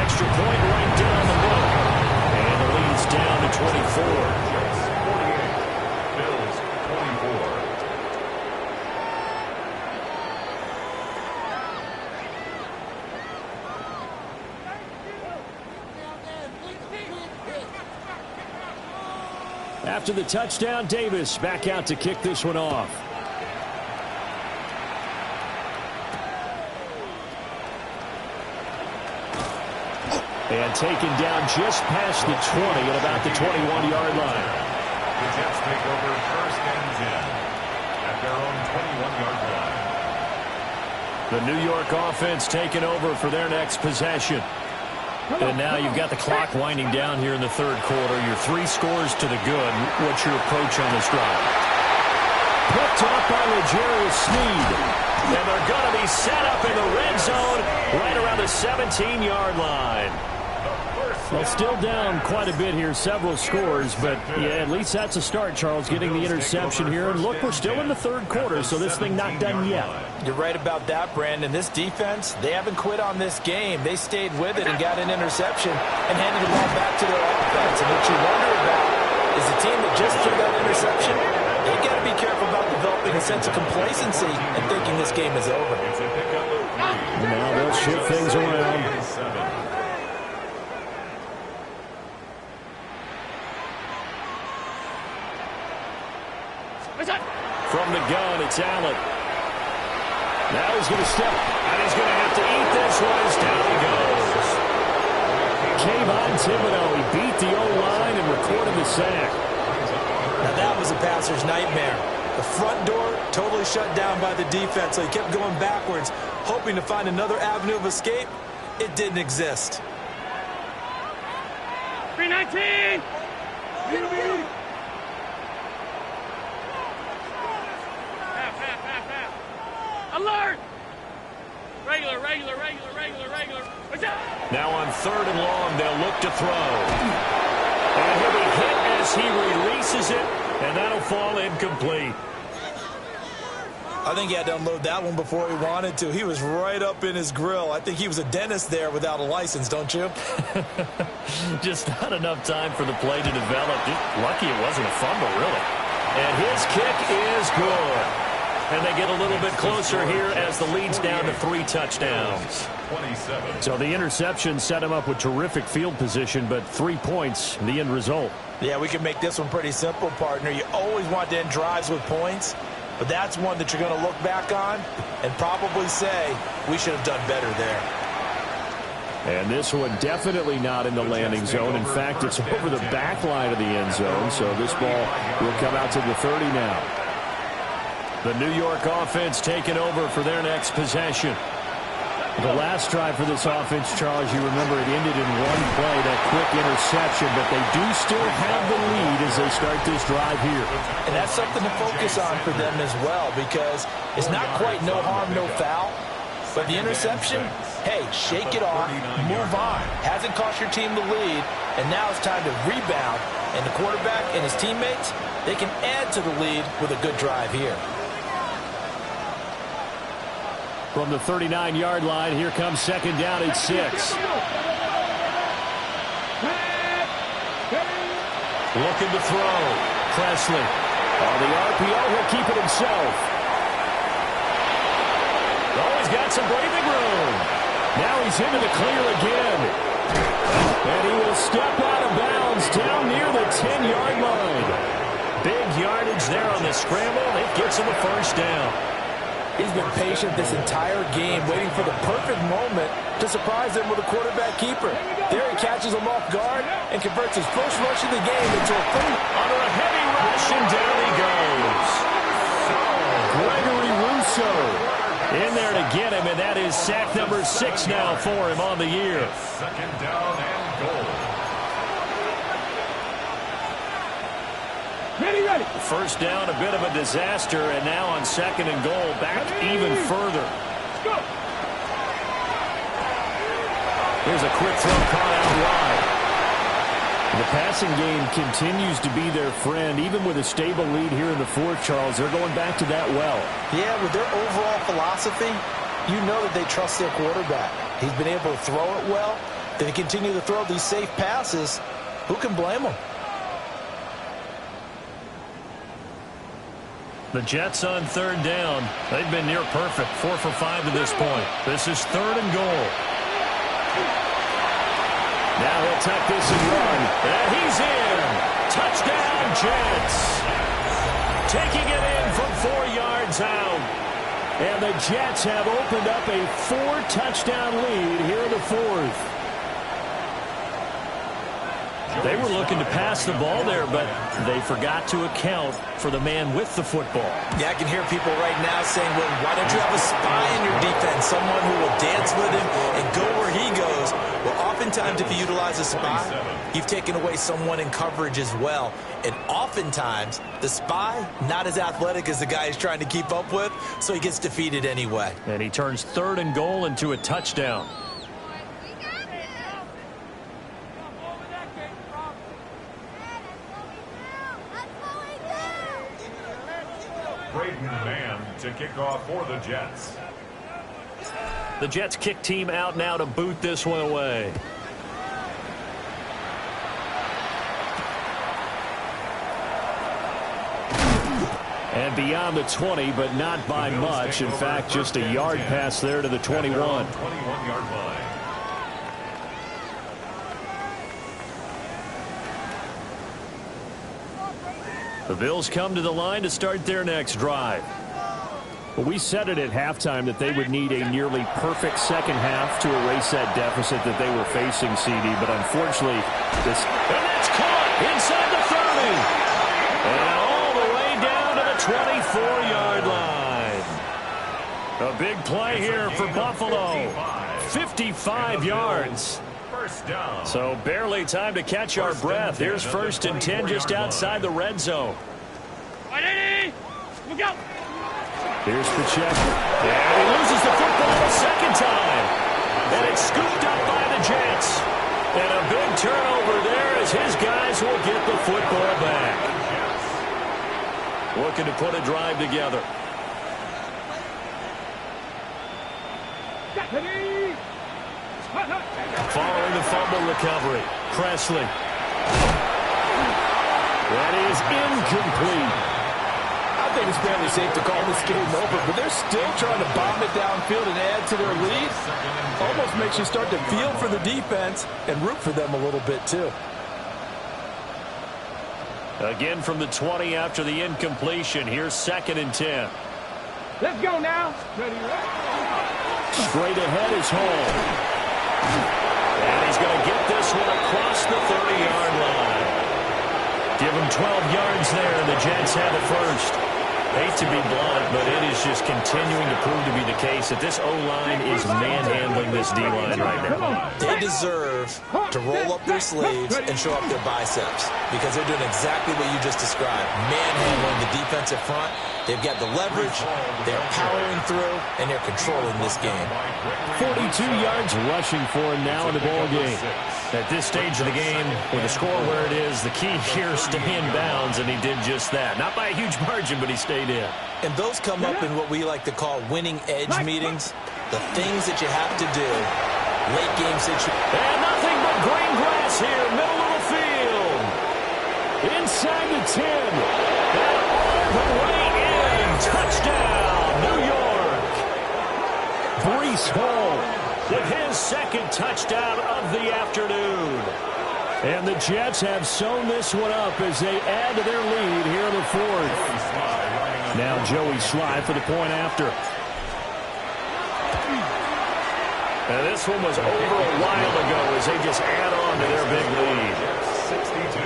Extra point right down the book. And the lead's down to 24. Bills 24. After the touchdown, Davis back out to kick this one off. And taken down just past the 20 at about the 21-yard line. The Jets take over first and 10 at their own 21-yard line. The New York offense taking over for their next possession. And now you've got the clock winding down here in the third quarter. Your 3 scores to the good. What's your approach on this drive? Picked up by L'Jarius Sneed. And they're going to be set up in the red zone right around the 17-yard line. Well, still down quite a bit here, several scores, but yeah, at least that's a start, Charles, getting the interception here. And look, we're still in the third quarter, so this thing not done yet. You're right about that, Brandon. This defense, they haven't quit on this game. They stayed with it and got an interception and handed the ball back to their offense. And what you wonder about is the team that just threw that interception, they got to be careful about developing a sense of complacency and thinking this game is over. Now they'll shift things around. From the gun, it's Allen. Now he's going to step, and he's going to have to eat this one as down he goes. Kayvon Thibodeaux, he beat the O-line and recorded the sack. Now that was a passer's nightmare. The front door totally shut down by the defense, so he kept going backwards, hoping to find another avenue of escape. It didn't exist. 319! Alert! Regular. Now on third and long, they'll look to throw. And he'll be hit as he releases it, and that'll fall incomplete. I think he had to unload that one before he wanted to. He was right up in his grill. I think he was a dentist there without a license, don't you? Just not enough time for the play to develop. Just lucky it wasn't a fumble, really. And his kick is good. And they get a little bit closer here as the lead's down to 3 touchdowns. 27. So the interception set him up with terrific field position, but 3 points, the end result. Yeah, we can make this one pretty simple, partner. You always want to end drives with points, but that's one that you're going to look back on and probably say, we should have done better there. And this one definitely not in the landing zone. In fact, it's over the back line of the end zone, so this ball will come out to the 30 now. The New York offense taking over for their next possession. The last drive for this offense, Charles, you remember it ended in one play, that quick interception, but they do still have the lead as they start this drive here. And that's something to focus on for them as well, because it's not quite no harm, no foul. But the interception, hey, shake it off, move on. Hasn't cost your team the lead, and now it's time to rebound. And the quarterback and his teammates, they can add to the lead with a good drive here. From the 39-yard line, here comes second down at 6. Looking to throw. Presley. On the RPO, he'll keep it himself. Oh, he's got some breathing room. Now he's into the clear again. And he will step out of bounds down near the 10-yard line. yards there on the scramble. It gets him a first down. He's been patient this entire game, waiting for the perfect moment to surprise them with a quarterback keeper. There he catches him off guard and converts his first rush of the game into a first. Under a heavy rush, and down he goes. Gregory Rousseau in there to get him, and that is sack number 6 now for him on the year. Second down and goal. Ready. First down, a bit of a disaster, and now on second and goal, back even further. Go. Here's a quick throw caught out wide. The passing game continues to be their friend. Even with a stable lead here in the fourth, Charles, they're going back to that well. Yeah, with their overall philosophy, you know that they trust their quarterback. He's been able to throw it well. They continue to throw these safe passes. Who can blame them? The Jets on third down. They've been near perfect, 4 for 5 to this point. This is third and goal. Now he'll tuck this and run. And he's in. Touchdown, Jets. Taking it in from 4 yards out. And the Jets have opened up a 4-touchdown lead here in the fourth. They were looking to pass the ball there, but they forgot to account for the man with the football. Yeah, I can hear people right now saying, well, why don't you have a spy in your defense, someone who will dance with him and go where he goes? Well, oftentimes if you utilize a spy, you've taken away someone in coverage as well. And oftentimes, the spy, not as athletic as the guy he's trying to keep up with, so he gets defeated anyway. And he turns third and goal into a touchdown. Braden Mann to kick off for the Jets. The Jets kick team out now to boot this one away. And beyond the 20, but not by much. In fact, just a yard pass there to the 21. 21-yard line. The Bills come to the line to start their next drive. Well, we said it at halftime that they would need a nearly perfect second half to erase that deficit that they were facing, CD. But unfortunately, this... And that's caught inside the 30. And all the way down to the 24-yard line. A big play here for Buffalo. 55 yards. First down. So barely time to catch our breath. Here's first and 10 just outside the red zone. Ready. Look out. Here's Pacheco. And he loses the football a second time. And it's scooped up by the Jets. And a big turnover there as his guys will get the football back. Looking to put a drive together. Ready. Following the fumble recovery, Presley. That is incomplete. I think it's fairly safe to call this game over, but they're still trying to bomb it downfield and add to their lead. Almost makes you start to feel for the defense and root for them a little bit, too. Again from the 20 after the incompletion. Here's second and 10. Let's go now. Ready. Straight ahead is Hall. And he's going to get this one across the 30-yard line. Give him 12 yards there, and the Jets have it first. Hate to be blunt, but it is just continuing to prove to be the case that this O-line is manhandling this D-line right now. They deserve to roll up their sleeves and show up their biceps because they're doing exactly what you just described. Manhandling the defensive front. They've got the leverage, they're powering through, and they're controlling this game. 42 yards rushing for him now in the ball game. At this stage of the game, with the score where it is, the key here is stay in bounds, and he did just that. Not by a huge margin, but he stayed in. And those come up in what we like to call winning edge meetings, the things that you have to do, late game situation. And nothing but green grass here, middle of the field. Inside the 10. And all the way in. Touchdown, New York. Breece Hall with his second touchdown of the afternoon. And the Jets have sewn this one up as they add to their lead here in the fourth. Now Joey Slye for the point after. And this one was over a while ago as they just add on to their big lead. 62.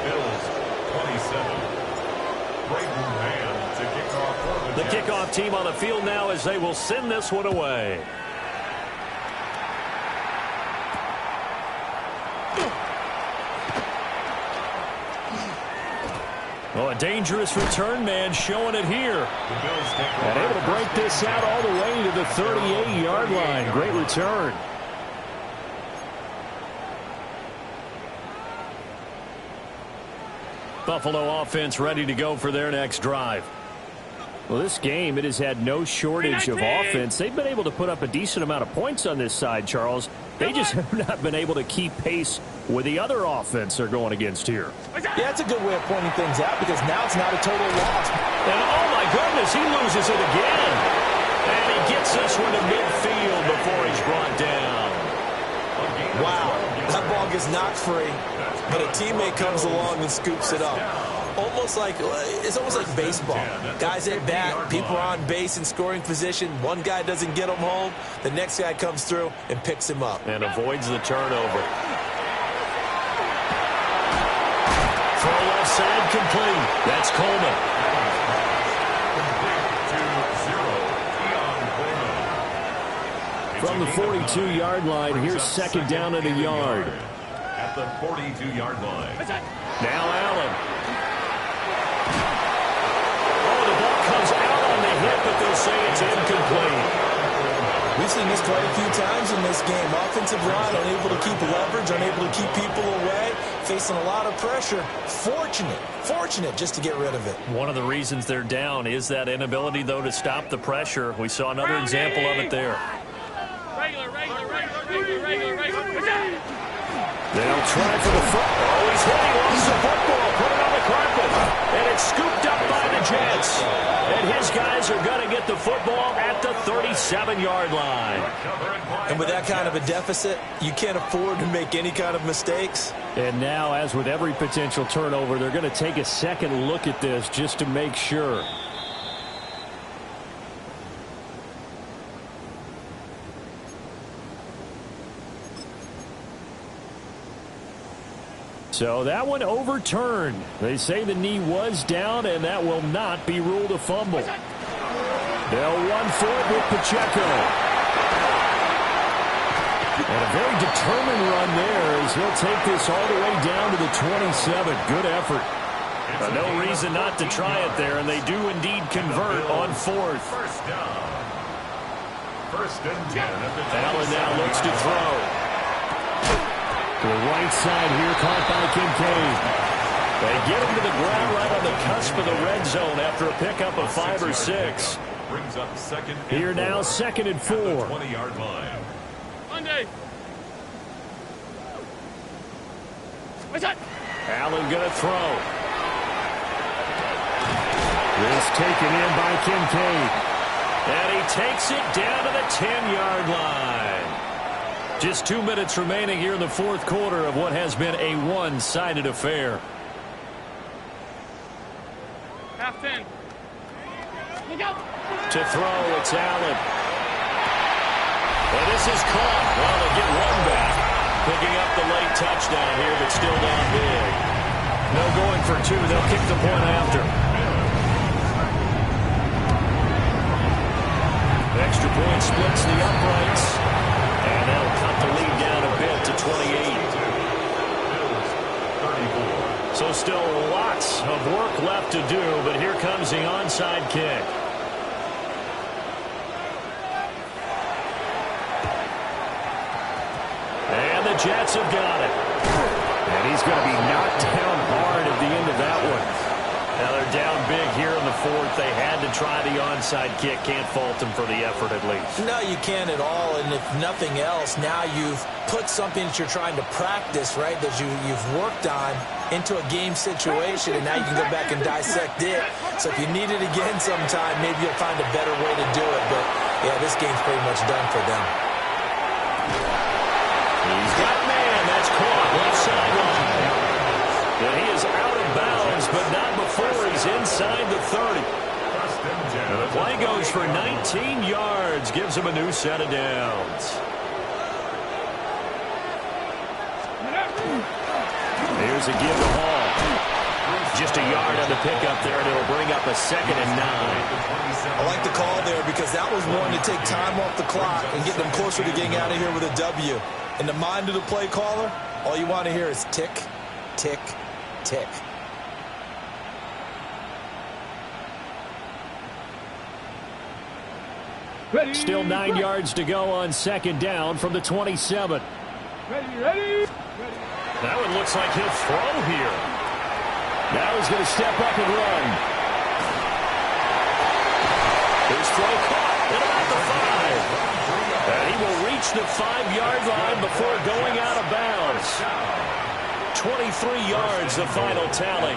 Bills 27. Braden Mann to kick off for The kickoff team on the field now as they will send this one away. Oh, a dangerous return man showing it here. And able to break this out all the way to the 38-yard line. Great return. Buffalo offense ready to go for their next drive. Well, this game, it has had no shortage of offense. They've been able to put up a decent amount of points on this side, Charles. They just have not been able to keep pace with the other offense they're going against here. Yeah, it's a good way of pointing things out because now it's not a total loss. And, oh, my goodness, he loses it again. And he gets this one to midfield before he's brought down. Wow, that ball gets knocked free, but a teammate comes along and scoops it up. It's almost like baseball. Guys at bat, people are on base in scoring position. One guy doesn't get him home. The next guy comes through and picks him up. And avoids the turnover. Throw left side complete. That's Coleman. From the 42-yard line, here's second down and a yard. At the 42-yard line. Now Allen. Oh, the ball comes out on the hip, but they'll say it's incomplete. We've seen this quite a few times in this game. Offensive line unable to keep leverage, unable to keep people away, facing a lot of pressure. Fortunate just to get rid of it. One of the reasons they're down is that inability, though, to stop the pressure. We saw another example of it there. They'll try for the foot. Oh, he's hitting lost the football. Put it on the carpet. And it's scooped up by the Jets. And his guys are going to get the football at the 37-yard line. And with that kind of a deficit, you can't afford to make any kind of mistakes. And now, as with every potential turnover, they're going to take a second look at this just to make sure. So that one overturned. They say the knee was down, and that will not be ruled a fumble. They'll run for it with Pacheco. And a very determined run there as he'll take this all the way down to the 27. Good effort. No reason not to try it there, and they do indeed convert on fourth. First down. First and 10 at the Allen now looks to throw. To the right side here, caught by Kincaid. They get him to the ground right on the cusp of the red zone after a pickup of 5 or 6. Brings up second and Here now, second and 4. 20-yard line. Monday. Allen going to throw. This taken in by Kincaid. And he takes it down to the 10-yard line. Just 2 minutes remaining here in the fourth quarter of what has been a one-sided affair. Half 10. To throw, it's Allen. And this is caught. Well, they get one back. Picking up the late touchdown here, but still down big. No going for two. They'll kick the point after. Extra point splits the uprights. And that'll cut the lead down a bit to 28. So still lots of work left to do, but here comes the onside kick. And the Jets have got it. And he's going to be knocked down hard at the end of that one. Now they're down big here in the fourth. They had to try the onside kick. Can't fault them for the effort at least. No, you can't at all. And if nothing else, now you've put something that you're trying to practice, right, that you've worked on into a game situation, and now you can go back and dissect it. So if you need it again sometime, maybe you'll find a better way to do it. But, yeah, this game's pretty much done for them. He's got man. That's caught. Left side is out of bounds, but not before he's inside the 30. And the play goes for 19 yards, gives him a new set of downs. Here's a give to Hall. Just a yard on the pickup there, and it'll bring up a 2nd and 9. I like the call there because that was one to take time off the clock and get them closer to getting out of here with a W. In the mind of the play caller, all you want to hear is tick, tick, tick. Ready. Still 9 yards to go on 2nd down from the 27. Ready. That one looks like he'll throw here. Now he's going to step up and run. His throw caught at about the 5. And he will reach the 5-yard line before going out of bounds. 23 yards, the final tally.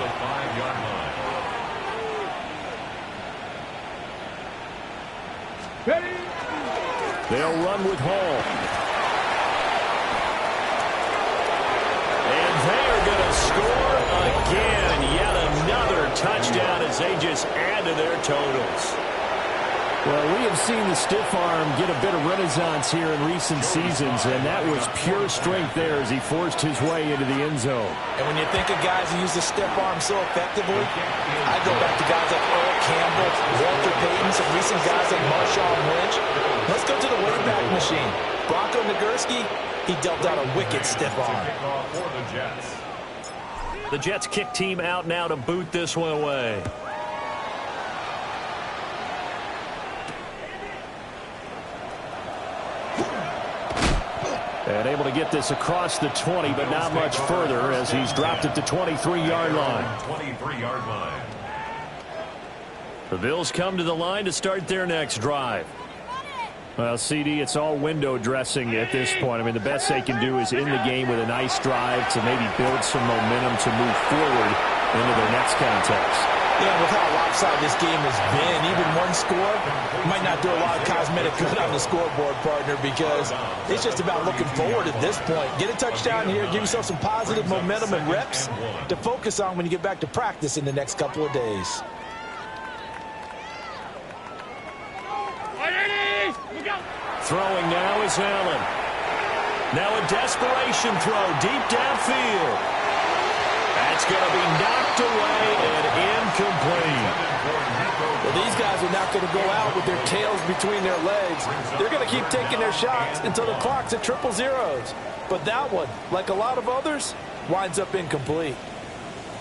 Ready. They'll run with Hall. And they're going to score again. Yet another touchdown as they just add to their totals. Well, we have seen the stiff arm get a bit of renaissance here in recent seasons, and that was pure strength there as he forced his way into the end zone. And when you think of guys who use the stiff arm so effectively, I go back to guys like Earl Campbell, Walter Payton, some recent guys like Marshawn Lynch. Let's go to the Wayback Machine. Bronco Nagurski, he dealt out a wicked stiff arm. The Jets kick team out now to boot this one away. And able to get this across the 20, but not much further as he's dropped it to 23-yard line. 23-yard line. The Bills come to the line to start their next drive. Well, CD, it's all window dressing at this point. I mean, the best they can do is in the game with a nice drive to maybe build some momentum to move forward into their next contest. Yeah, with how lopsided this game has been, even one score might not do a lot of cosmetic good on the scoreboard, partner, because it's just about looking forward at this point. Get a touchdown here, give yourself some positive momentum and reps to focus on when you get back to practice in the next couple of days. Throwing now is Allen. Now a desperation throw deep downfield. That's going to be knocked away and incomplete. Well, these guys are not going to go out with their tails between their legs. They're going to keep taking their shots until the clock's at triple zeros. But that one, like a lot of others, winds up incomplete.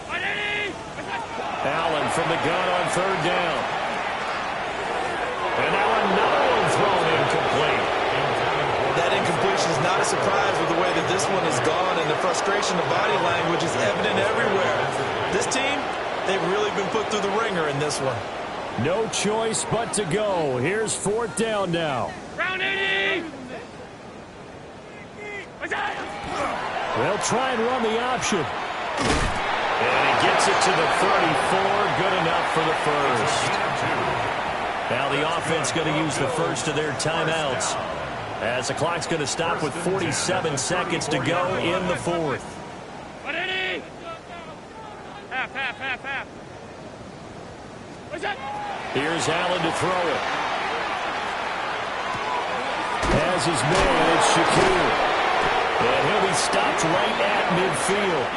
Allen from the gun on 3rd down. And now another one thrown incomplete. That incompletion is not a surprise with the way that this one has gone, and the frustration of body language is evident everywhere. This team, they've really been put through the ringer in this one. No choice but to go. Here's 4th down now. Round 80. They'll try and run the option. And he gets it to the 34. Good enough for the first. Now the offense going to use the first of their timeouts, as the clock's going to stop with 47 seconds to go in the 4th. Half. Here's Allen to throw it. Has his man, it's Shakir. And he'll be stopped right at midfield.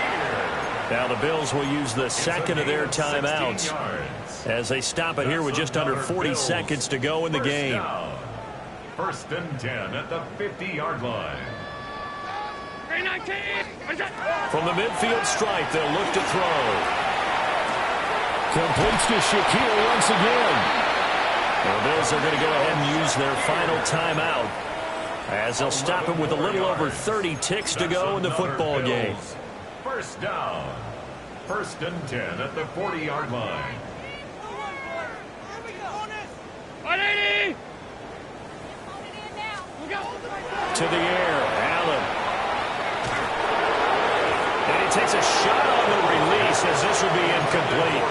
Now the Bills will use the second of their timeouts as they stop it here with just under 40 seconds to go in the game. 1st and 10 at the 50-yard line. From the midfield stripe, they'll look to throw. Completes to Shakir once again. The Bills are going to go ahead and use their final timeout as they'll stop him with a little over 30 ticks to go in the football game. 1st down. 1st and 10 at the 40-yard line. To the air, Allen. And he takes a shot on the release as this will be incomplete.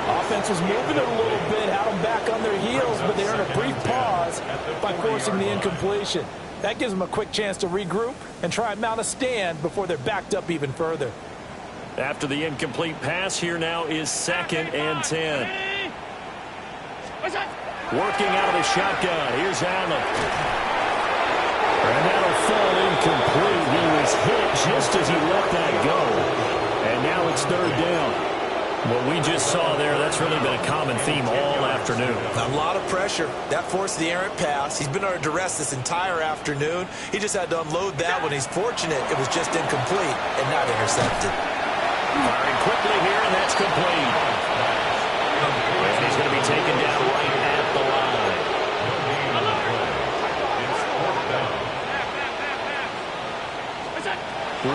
Offense was moving it a little bit, had them back on their heels, but they earned a brief pause by forcing the incompletion. That gives them a quick chance to regroup and try and mount a stand before they're backed up even further. After the incomplete pass, here now is 2nd and 10. Working out of the shotgun. Here's Allen. And that'll fall incomplete. He was hit just as he let that go. And now it's 3rd down. What we just saw there, that's really been a common theme all afternoon. A lot of pressure. That forced the errant pass. He's been under duress this entire afternoon. He just had to unload that one. He's fortunate it was just incomplete and not intercepted. Firing quickly here, and that's complete. And he's going to be taken down right at the line.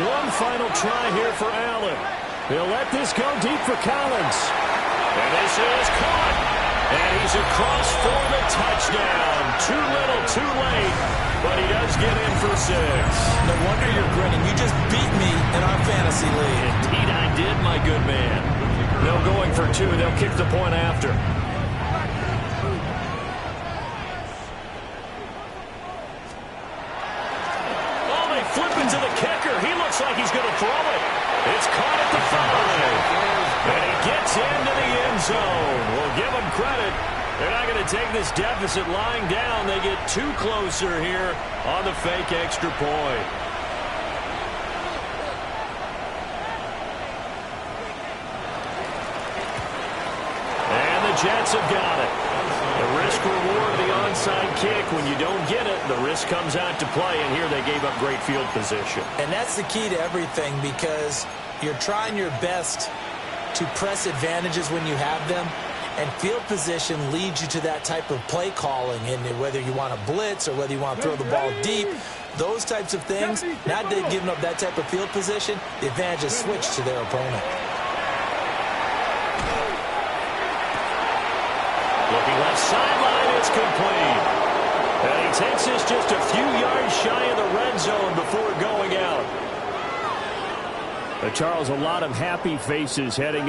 One final try here for Allen. He'll let this go deep for Collins. And this is caught. And he's across for the touchdown. Too little, too late. But he does get in for 6. No wonder you're grinning. You just beat me in our fantasy league. Indeed I did, my good man. No going for 2. They'll kick the point after. Oh, they flip it to the kicker. He looks like he's going to throw it. It's caught at the 5. And he gets into the end zone. We'll give him credit. They're not going to take this deficit lying down. They get 2 closer here on the fake extra point. And the Jets have got it. The risk-reward of the onside kick. When you don't get it, the risk comes out to play. And here they gave up great field position. And that's the key to everything, because you're trying your best to press advantages when you have them. And field position leads you to that type of play calling. And whether you want to blitz or whether you want to throw the ball deep, those types of things, now they've given up that type of field position, the advantage is switched to their opponent. Looking left sideline, it's complete. And he takes this just a few yards shy of the red zone before going out. Charles, a lot of happy faces heading